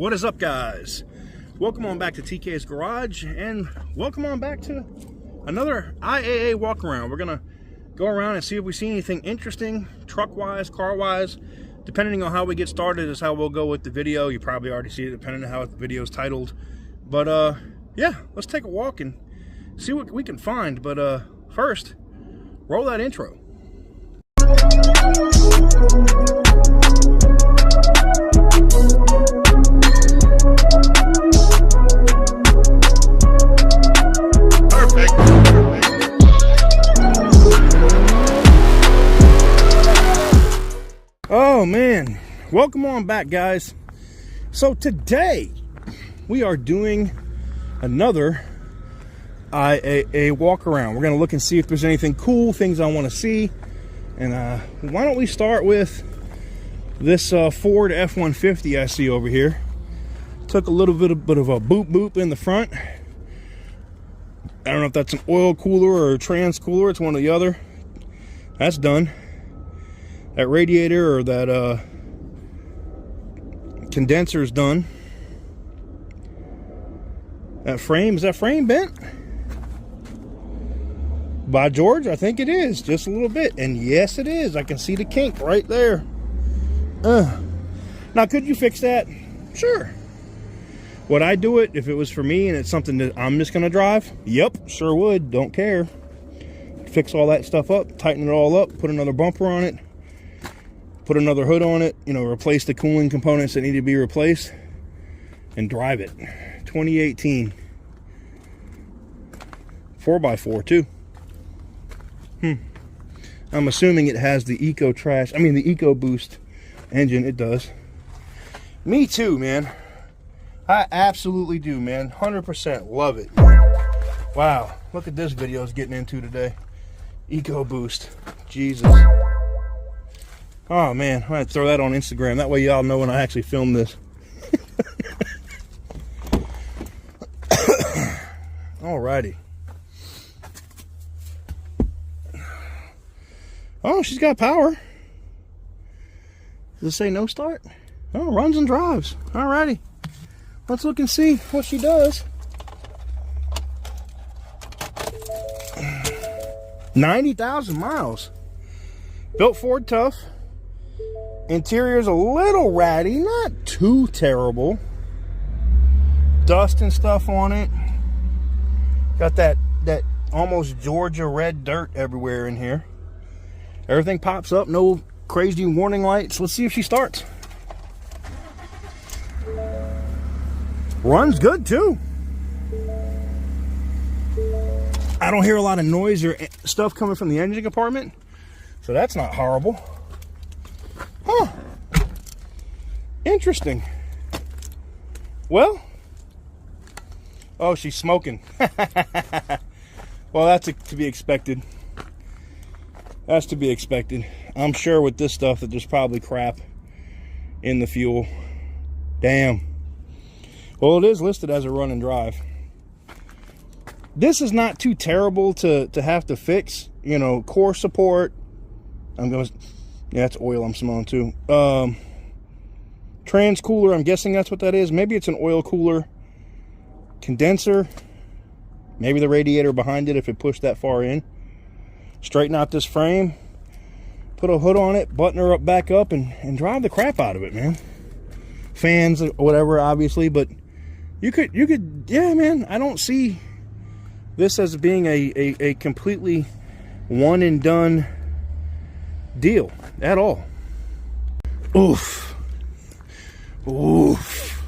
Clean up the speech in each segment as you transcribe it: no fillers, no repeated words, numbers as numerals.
What is up, guys? Welcome on back to TK's Garage, and welcome on back to another IAA walk around. We're gonna go around and see if we see anything interesting, truck-wise, car-wise. Depending on how we get started is how we'll go with the video. You probably already see it depending on how the video is titled. But yeah, let's take a walk and see what we can find. But first, roll that intro. Oh man, welcome on back, guys. So today we are doing another IAA walk around. We're gonna look and see if there's anything cool, things I want to see. And why don't we start with this Ford F-150 I see over here. Took a little bit of a boop in the front. I don't know if that's an oil cooler or a trans cooler. It's one or the other. That's done. That radiator or that condenser is done. That frame, is that frame bent? By George, I think it is, just a little bit. And yes, it is. I can see the kink right there. Now, could you fix that? Sure. Would I do it if it was for me and it's something that I'm just going to drive? Yep, sure would. Don't care. Fix all that stuff up, tighten it all up, put another bumper on it, put another hood on it, you know, replace the cooling components that need to be replaced, and drive it. 2018. 4x4 too. I'm assuming it has the the EcoBoost engine. It does. Me too, man. I absolutely do, man. 100% love it. Wow, look at this video it's getting into today. EcoBoost. Jesus. Oh man, I might throw that on Instagram. That way y'all know when I actually film this. Alrighty. Oh, she's got power. Does it say no start? Oh, runs and drives. Alrighty. Let's look and see what she does. 90,000 miles. Built Ford tough. Interior's a little ratty, not too terrible. Dust and stuff on it. Got that almost Georgia red dirt everywhere in here. Everything pops up, no crazy warning lights. Let's see if she starts. Runs good too. I don't hear a lot of noise or stuff coming from the engine compartment, so that's not horrible. Huh. Interesting. Well, oh, she's smoking. Well, that's to be expected. That's to be expected. I'm sure with this stuff that there's probably crap in the fuel. Damn. Well, it is listed as a run and drive. This is not too terrible to have to fix. You know, core support. Yeah, that's oil I'm smelling too. Trans cooler, I'm guessing that's what that is. Maybe it's an oil cooler. Condenser. Maybe the radiator behind it if it pushed that far in. Straighten out this frame. Put a hood on it, button her up back up, and drive the crap out of it, man. Fans or whatever, obviously, but you could, yeah, man. I don't see this as being a completely one and done deal at all. Oof. Oof.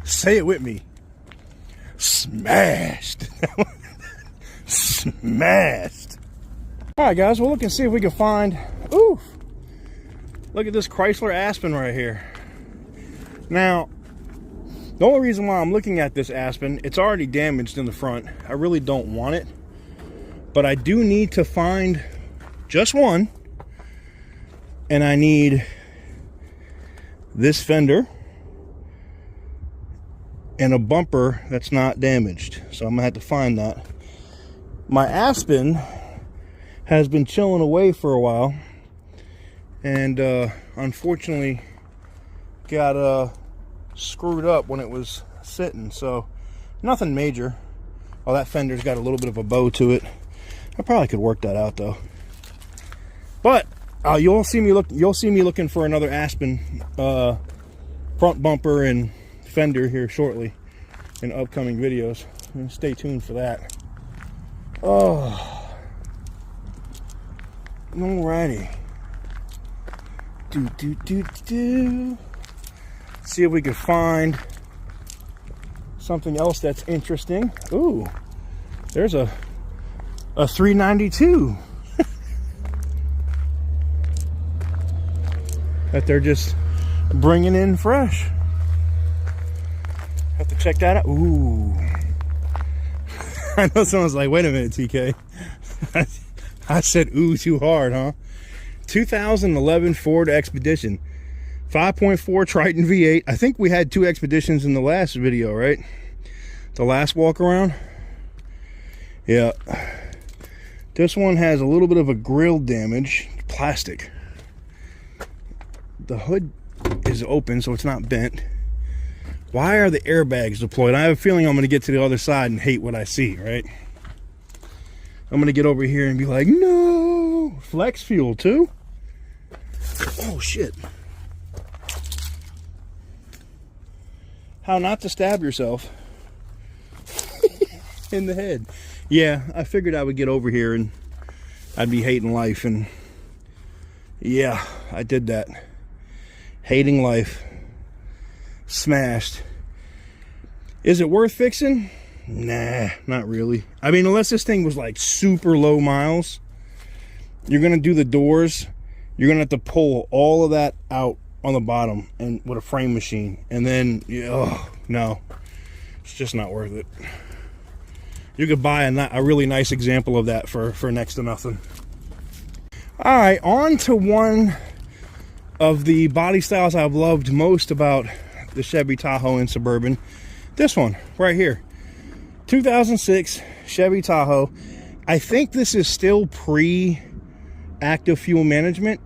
Say it with me. Smashed. Smashed. All right, guys, we'll look and see if we can find. Oof. Look at this Chrysler Aspen right here. Now, the only reason why I'm looking at this Aspen, it's already damaged in the front. I really don't want it, but I do need to find just one, and I need this fender and a bumper that's not damaged. So I'm gonna have to find that. My Aspen has been chilling away for a while, and unfortunately got screwed up when it was sitting, so nothing major. Oh, that fender's got a little bit of a bow to it. I probably could work that out though. But you'll see me looking for another Aspen front bumper and fender here shortly in upcoming videos. Stay tuned for that. Oh, alrighty. See if we can find something else that's interesting. Ooh, there's a 392 that they're just bringing in fresh. Have to check that out. Ooh. I know someone's like, wait a minute, TK. I said ooh too hard, huh? 2011 Ford Expedition. 5.4 Triton V8. I think we had 2 Expeditions in the last video, right? The last walk around. Yeah. This one has a little bit of a grill damage. Plastic. The hood is open, so it's not bent. Why are the airbags deployed? I have a feeling I'm going to get to the other side and hate what I see, right? I'm going to get over here and be like, no! Flex fuel, too? Oh, shit. How not to stab yourself in the head. Yeah, I figured I would get over here and I'd be hating life, and yeah, I did that. Hating life. Smashed. Is it worth fixing? Nah, not really. I mean, unless this thing was like super low miles, you're gonna do the doors, you're gonna have to pull all of that out on the bottom and with a frame machine, and then oh no, it's just not worth it. You could buy a really nice example of that for next to nothing. All right, on to one of the body styles I've loved most about the Chevy Tahoe and Suburban. This one right here, 2006 Chevy Tahoe. I think this is still pre-active fuel management.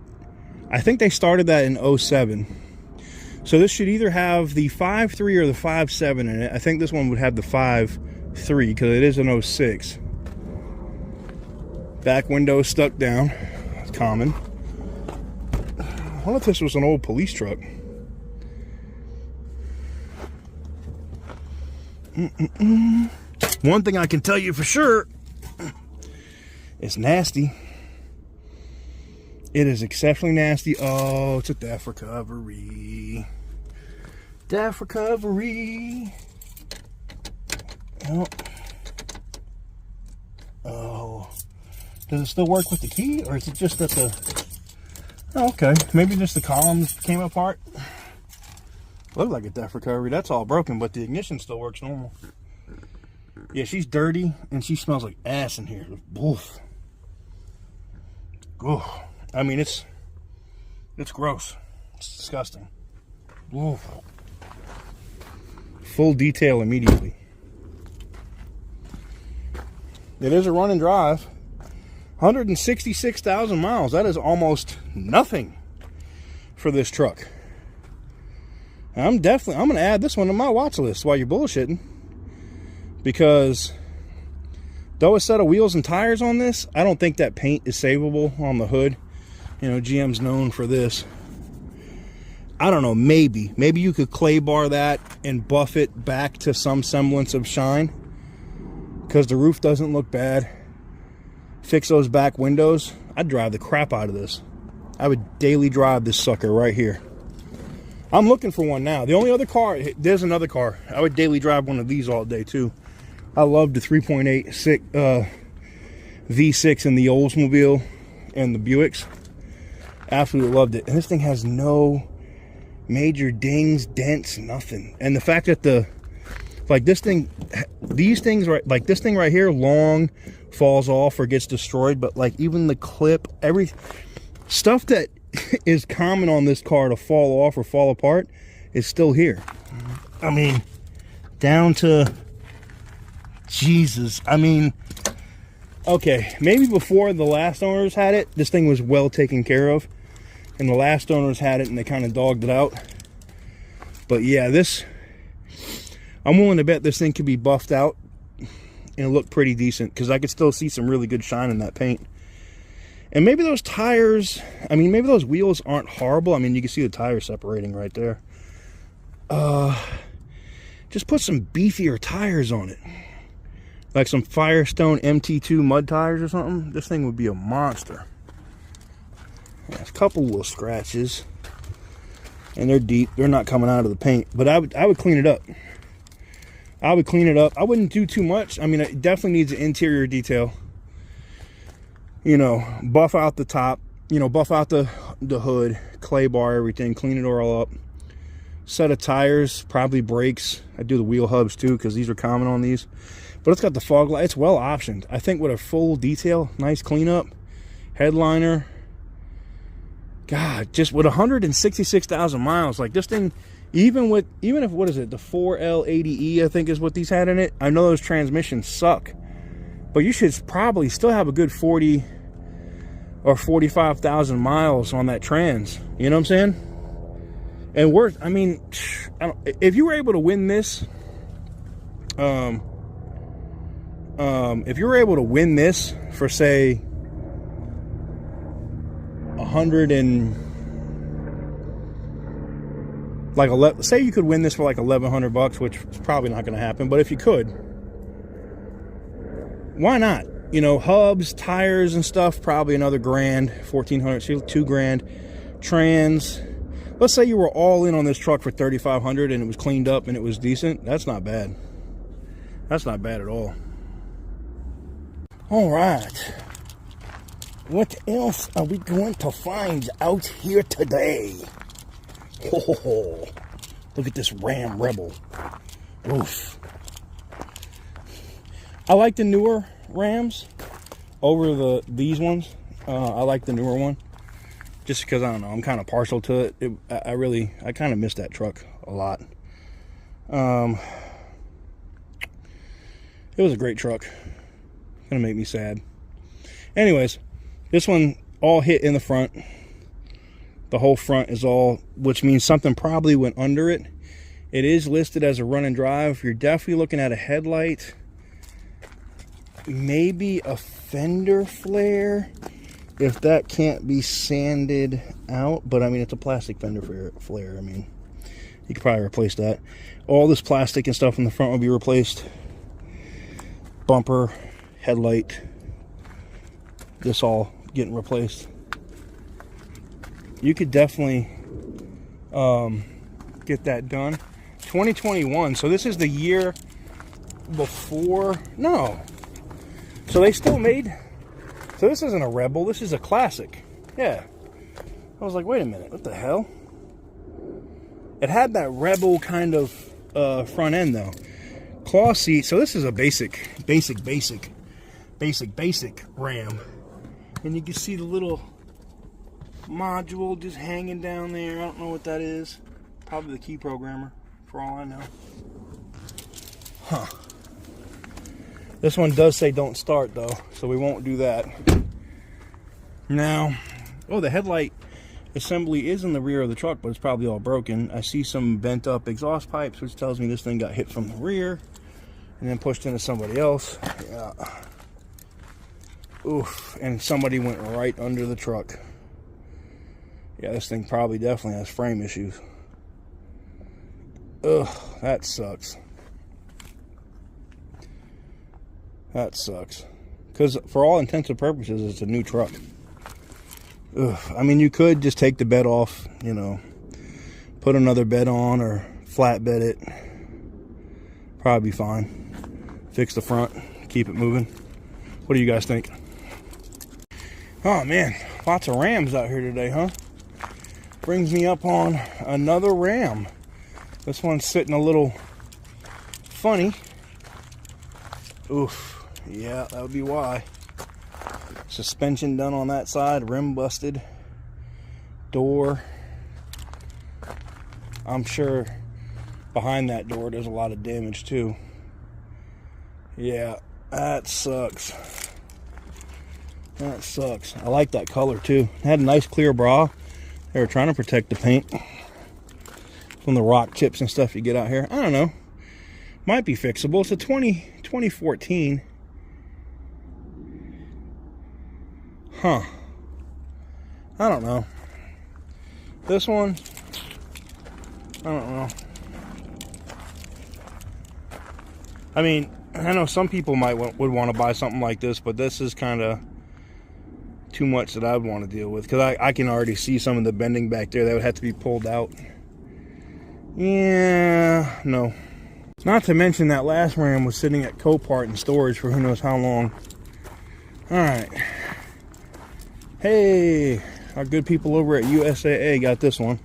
I think they started that in 07. So this should either have the 5.3 or the 5.7 in it. I think this one would have the 5.3 because it is an 06. Back window stuck down. It's common. I wonder if this was an old police truck. One thing I can tell you for sure, it's nasty. It is exceptionally nasty. Oh, it's a DEF recovery. DEF recovery. Oh. Oh. Does it still work with the key, or is it just that the... Oh, okay. Maybe just the columns came apart. Looked like a DEF recovery. That's all broken, but the ignition still works normal. Yeah, she's dirty, and she smells like ass in here. Oof. Oh. I mean, it's gross. It's disgusting. Oof. Full detail immediately. It is a run and drive. 166,000 miles. That is almost nothing for this truck. I'm going to add this one to my watch list while you're bullshitting. Because though a set of wheels and tires on this, I don't think that paint is savable on the hood. You know, GM's known for this. I don't know, maybe you could clay bar that and buff it back to some semblance of shine, because the roof doesn't look bad. Fix those back windows. I'd drive the crap out of this. I would daily drive this sucker right here. I'm looking for one now. The only other car, there's another car. I would daily drive one of these all day too. I love the 3.8 V6 in the Oldsmobile and the Buicks. Absolutely loved it. And this thing has no major dings, dents, nothing. And the fact that these things right, like this thing right here, long falls off or gets destroyed, but like even the clip, every stuff that is common on this car to fall off or fall apart is still here. I mean, down to Jesus. I mean, okay, maybe before the last owners had it, this thing was well taken care of, and the last owners had it and they kind of dogged it out. But yeah, I'm willing to bet this thing could be buffed out and look pretty decent, because I could still see some really good shine in that paint. And maybe those tires, I mean, maybe those wheels aren't horrible. I mean, you can see the tires separating right there. Just put some beefier tires on it, like some Firestone MT2 mud tires or something. This thing would be a monster. Yeah, a couple little scratches, and they're deep. They're not coming out of the paint, but I would clean it up. I would clean it up. I wouldn't do too much. I mean, it definitely needs an interior detail. You know, buff out the top, you know, buff out the hood, clay bar, everything, clean it all up. Set of tires, probably brakes. I do the wheel hubs too, because these are common on these. But it's got the fog light. It's well optioned. I think with a full detail, nice cleanup, headliner. God, just with 166,000 miles, like this thing, even if, what is it, the 4L80E, I think is what these had in it. I know those transmissions suck, but you should probably still have a good 40 or 45,000 miles on that trans. You know what I'm saying? And worth, I mean, if you were able to win this, if you were able to win this for, say, 100 and like 11, say you could win this for like $1,100, which is probably not going to happen, but if you could, why not? You know, hubs, tires and stuff, probably another grand, 1,400, so $2,000. Trans, let's say you were all in on this truck for $3,500 and it was cleaned up and it was decent. That's not bad. That's not bad at all. All right. What else are we going to find out here today? Oh, look at this Ram Rebel. Oof. I like the newer Rams over these ones. I like the newer one, just because, I don't know, I'm kind of partial to it. I kind of miss that truck a lot. It was a great truck. Gonna make me sad. Anyways, this one all hit in the front. The whole front is all, which means something probably went under it. It is listed as a run and drive. You're definitely looking at a headlight, maybe a fender flare, if that can't be sanded out. But I mean, it's a plastic fender flare. I mean, you could probably replace that. All this plastic and stuff in the front will be replaced. Bumper, headlight, this all getting replaced. You could definitely get that done. 2021, so this is the year before. No, so they still made, so this isn't a Rebel, this is a classic. Yeah, I was like, wait a minute, what the hell? It had that Rebel kind of front end though. Cloth seat, so this is a basic Ram. And you can see the little module just hanging down there. I don't know what that is. Probably the key programmer, for all I know. Huh. This one does say don't start though, so we won't do that. Now, oh, the headlight assembly is in the rear of the truck, but it's probably all broken. I see some bent up exhaust pipes, which tells me this thing got hit from the rear and then pushed into somebody else. Yeah. Oof, and somebody went right under the truck. Yeah, this thing probably definitely has frame issues. Ugh, that sucks. That sucks. Because for all intents and purposes, it's a new truck. Ugh, I mean, you could just take the bed off, you know, put another bed on or flatbed it. Probably be fine. Fix the front, keep it moving. What do you guys think? Oh man, lots of Rams out here today, huh? Brings me up on another Ram. This one's sitting a little funny. Oof, yeah, that would be why. Suspension done on that side, rim busted, door. I'm sure behind that door there's a lot of damage too. Yeah, that sucks. That sucks. I like that color too. It had a nice clear bra. They were trying to protect the paint. from the rock chips and stuff you get out here. I don't know. Might be fixable. It's a 2014. Huh. I don't know. This one, I don't know. I mean, I know some people would want to buy something like this, but this is kind of too much that I'd want to deal with, because I can already see some of the bending back there that would have to be pulled out. Yeah, no. Not to mention that last Ram was sitting at Copart in storage for who knows how long. Alright. Hey, our good people over at USAA got this one.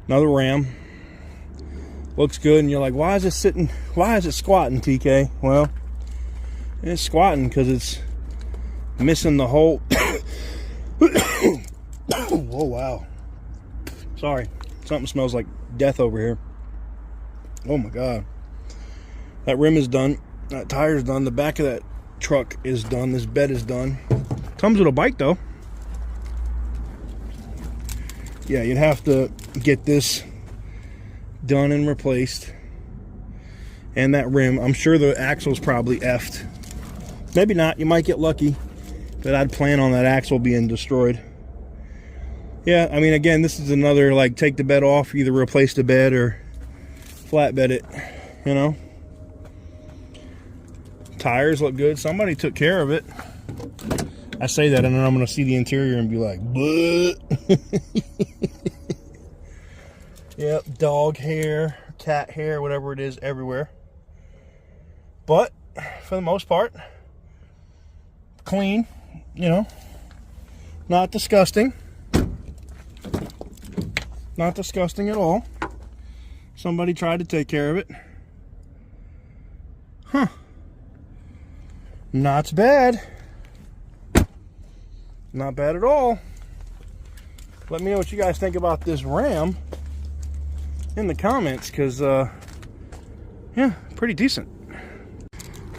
Another Ram. Looks good, and you're like, why is it squatting, TK? Well, it's squatting because it's missing the whole... Whoa, wow. Sorry. Something smells like death over here. Oh my God. That rim is done. That tire's done. The back of that truck is done. This bed is done. Comes with a bike though. Yeah, you'd have to get this done and replaced. And that rim, I'm sure the axle's probably effed. Maybe not. You might get lucky. But I'd plan on that axle being destroyed. Yeah, I mean, again, this is another, like, take the bed off, either replace the bed or flatbed it, you know. Tires look good. Somebody took care of it. I say that, and then I'm going to see the interior and be like, bleh. Yep, dog hair, cat hair, whatever it is, everywhere. But, for the most part, clean, you know, not disgusting. Not disgusting at all. Somebody tried to take care of it. Huh. Not bad. Not bad at all. Let me know what you guys think about this Ram in the comments, because, yeah, pretty decent.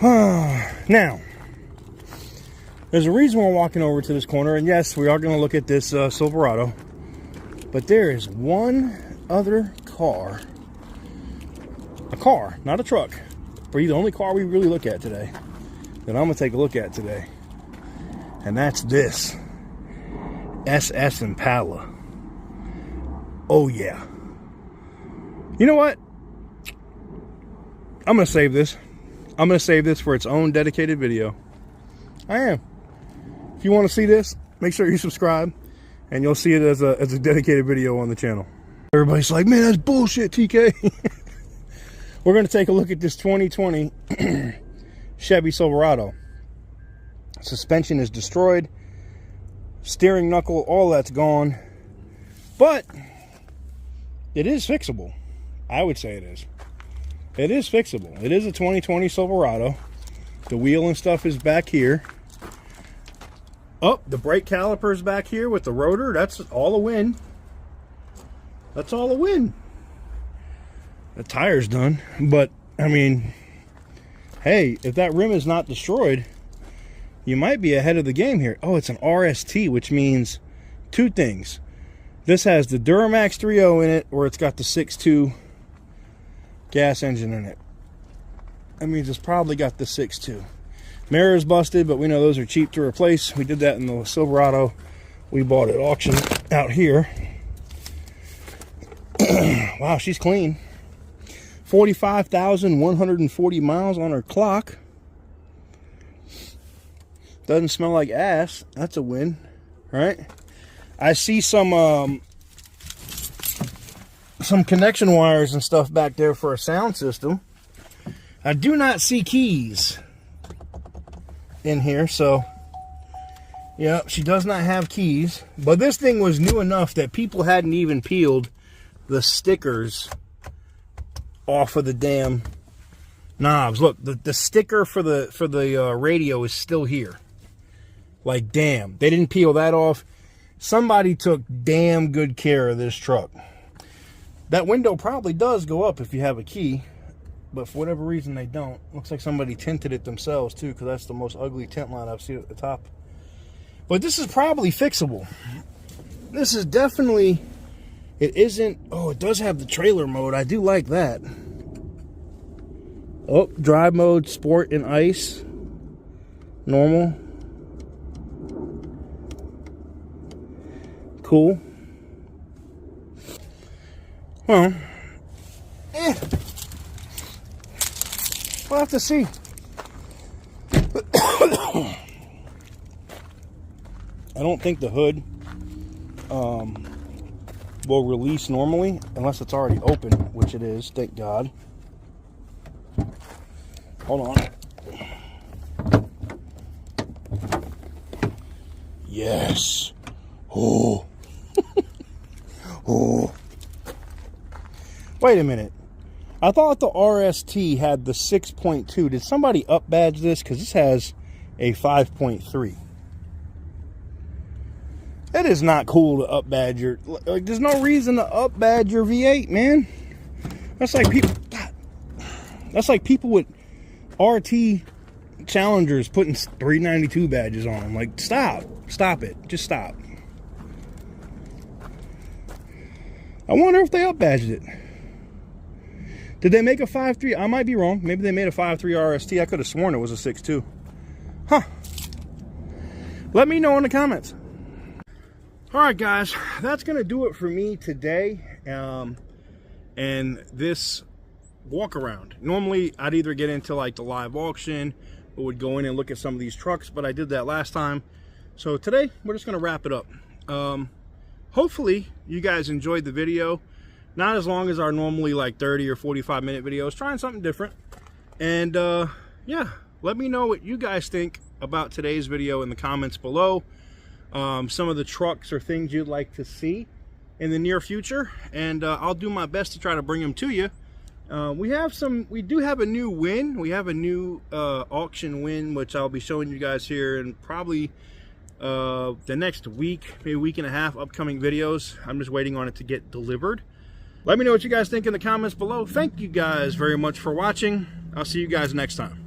Now, there's a reason we're walking over to this corner, and yes, we are going to look at this Silverado. But there is one other car, a car, not a truck, but the only car we really look at today, that I'm going to take a look at today. And that's this SS Impala. Oh yeah. You know what? I'm going to save this. I'm going to save this for its own dedicated video. I am. If you want to see this, make sure you subscribe. And you'll see it as a dedicated video on the channel. Everybody's like, man, that's bullshit, TK. We're going to take a look at this 2020 Chevy Silverado. Suspension is destroyed. Steering knuckle, all that's gone. But it is fixable. I would say it is. It is fixable. It is a 2020 Silverado. The wheel and stuff is back here. Oh, the brake caliper's back here with the rotor. That's all a win. That's all a win. The tire's done. But, I mean, hey, if that rim is not destroyed, you might be ahead of the game here. Oh, it's an RST, which means two things. This has the Duramax 3.0 in it, or it's got the 6.2 gas engine in it. That means it's probably got the 6.2. Mirror's busted, but we know those are cheap to replace. We did that in the Silverado we bought at auction out here. Wow, she's clean. 45,140 miles on her clock. Doesn't smell like ass. That's a win, right? I see some connection wires and stuff back there for a sound system. I do not see keys in here, so yeah, she does not have keys. But this thing was new enough that people hadn't even peeled the stickers off of the damn knobs. Look, the sticker for the radio is still here. Like, damn, they didn't peel that off. Somebody took damn good care of this truck. That window probably does go up if you have a key, but for whatever reason they don't. Looks like somebody tinted it themselves too, because that's the most ugly tint line I've seen at the top. But this is probably fixable. This is definitely It isn't, oh, it does have the trailer mode. I do like that. Oh, drive mode, sport and ice. Normal. Cool. Well, we'll have to see. I don't think the hood will release normally unless it's already open, which it is, thank God. Hold on. Yes. Oh. Oh. Wait a minute. I thought the RST had the 6.2. Did somebody up badge this? Because this has a 5.3. It is not cool to up badge your, like, there's no reason to up badge your V8, man. That's like people with RT Challengers putting 392 badges on them. Like, stop it, just stop. I wonder if they up badged it. Did they make a 5.3? I might be wrong. Maybe they made a 5.3 RST. I could have sworn it was a 6.2. Huh. Let me know in the comments. All right, guys, that's going to do it for me today. And this walk around. Normally, I'd either get into like the live auction or would go in and look at some of these trucks, but I did that last time. So today, we're just going to wrap it up. Hopefully, you guys enjoyed the video. Not as long as our normally like 30 or 45 minute videos. Trying something different. And yeah, let me know what you guys think about today's video in the comments below. Some of the trucks or things you'd like to see in the near future, and I'll do my best to try to bring them to you. We do have a new win. We have a new auction win, which I'll be showing you guys here in probably the next week, maybe week and a half, upcoming videos. I'm just waiting on it to get delivered. Let me know what you guys think in the comments below. Thank you guys very much for watching. I'll see you guys next time.